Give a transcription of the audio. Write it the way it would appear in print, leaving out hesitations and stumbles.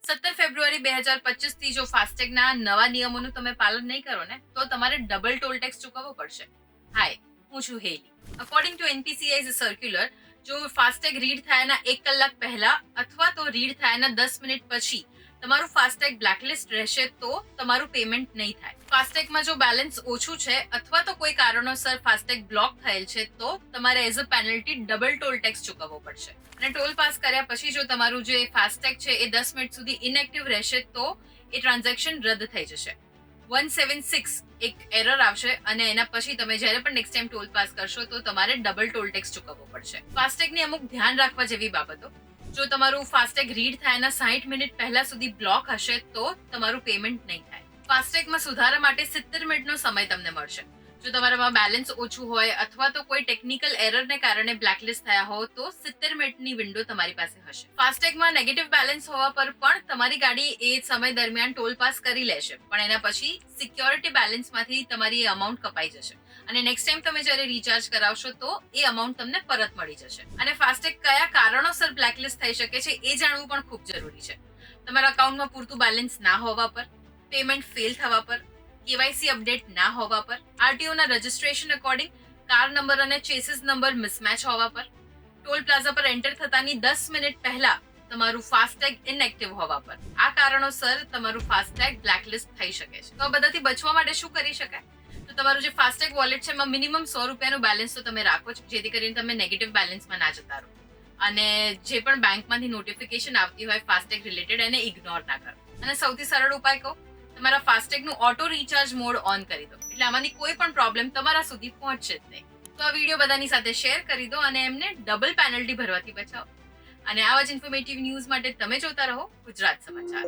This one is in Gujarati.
17 ફેબ્રુઆરી 2025 થી જો ફાસ્ટેગના નવા નિયમોનું તમે પાલન નહીં કરો ને તો તમારે ડબલ ટોલ ટેક્સ ચૂકવવો પડશે. હાય, હું છું હેલી. અકોર્ડિંગ ટુ એનપીસીઆઈ સર્ક્યુલર, જો ફાસ્ટેગ રીડ થયાના 1 કલાક પહેલા અથવા તો રીડ થયાના 10 મિનિટ પછી તમારું ફાસ્ટેગ બ્લેકલિસ્ટ રહેશે તો તમારું પેમેન્ટ નહીં થાય. ફાસ્ટેગમાં જો બેલેન્સ ઓછું છે અથવા તો કોઈ કારણોસર ફાસ્ટેગ બ્લોક થયેલ છે તો તમારે as a penalty double toll tax ચૂકવવો પડશે. અને ટોલ પાસ કર્યા પછી જો તમારું જે ફાસ્ટેગ છે એ 10 મિનિટ સુધી ઇનએક્ટિવ રહેશે તો એ ટ્રાન્ઝેક્શન રદ થઈ જશે. 176 એક એરર આવશે અને એના પછી તમે જ્યારે પણ નેક્સ્ટ ટાઈમ ટોલ પાસ કરશો તો તમારે ડબલ ટોલ ટેક્સ ચૂકવવો પડશે. ફાસ્ટેગની અમુક ધ્યાન રાખવા જેવી બાબતો: જો તમારું ફાસ્ટેગ રીડ થાયના 60 મિનિટ પહેલા સુધી બ્લોક હશે તો તમારું પેમેન્ટ નહીં થાય. ફાસ્ટેગમાં સુધારા માટે 70 મિનિટનો સમય તમને મળશે. જો તમારામાં બેલેન્સ ઓછું હોય અથવા તો કોઈ ટેકનિકલ એરરને કારણે બ્લેકલિસ્ટ થયા હો તો 70 મિનિટની વિન્ડો તમારી પાસે હશે. ફાસ્ટેગમાં નેગેટિવ બેલેન્સ હોવા પર પણ તમારી ગાડી એ સમય દરમિયાન ટોલ પાસ કરી લેશે, પણ એના પછી સિક્યોરિટી બેલેન્સમાંથી તમારી અમાઉન્ટ કપાઈ જશે અને નેક્સ્ટ ટાઈમ તમે જ્યારે રિચાર્જ કરાવશો તો એ અમાઉન્ટ તમને પરત મળી જશે. અને ફાસ્ટેગ કયા કારણોસર બ્લેકલિસ્ટ થઈ શકે છે એ જાણવું પણ ખૂબ જરૂરી છે. તમારા અકાઉન્ટમાં પૂરતું બેલેન્સ ના હોવા પર, પેમેન્ટ ફેલ થવા પર, કેવાયસી અપડેટ ના હોવા પર, આરટીઓ ના રજિસ્ટ્રેશન અકોર્ડિંગ કાર નંબર અને ચેસિસ નંબર મિસમેચ હોવા પર, ટોલ પ્લાઝા પર એન્ટર થતાની 10 મિનિટ પહેલા તમારું ફાસ્ટેગ ઇનએક્ટિવ હોવા પર. આ કારણોસર તમારું ફાસ્ટેગ બ્લેકલિસ્ટ થઈ શકે છે. તો આ બધાથી બચવા માટે શું કરી શકાય? તો તમારું જે ફાસ્ટેગ વોલેટ છે એમાં મિનિમમ 100 રૂપિયાનું બેલેન્સ તો તમે રાખો છો, જેથી કરીને તમે નેગેટિવ બેલેન્સમાં ના જતા રહો. અને જે પણ બેંકમાંથી નોટિફિકેશન આવતી હોય ફાસ્ટેગ રિલેટેડ એને ઇગ્નોર ના કરો. અને સૌથી સરળ ઉપાય કહું, તમારા ફાસ્ટેગનું ઓટો રિચાર્જ મોડ ઓન કરી દો, એટલે આમાંની કોઈ પણ પ્રોબ્લેમ તમારા સુધી પહોંચશે જ નહીં. તો આ વિડીયો બધાની સાથે શેર કરી દો અને એમને ડબલ પેનલ્ટી ભરવાથી બચાવો. અને આવા જ ઇન્ફોર્મેટિવ ન્યૂઝ માટે તમે જોતા રહો ગુજરાત સમાચાર.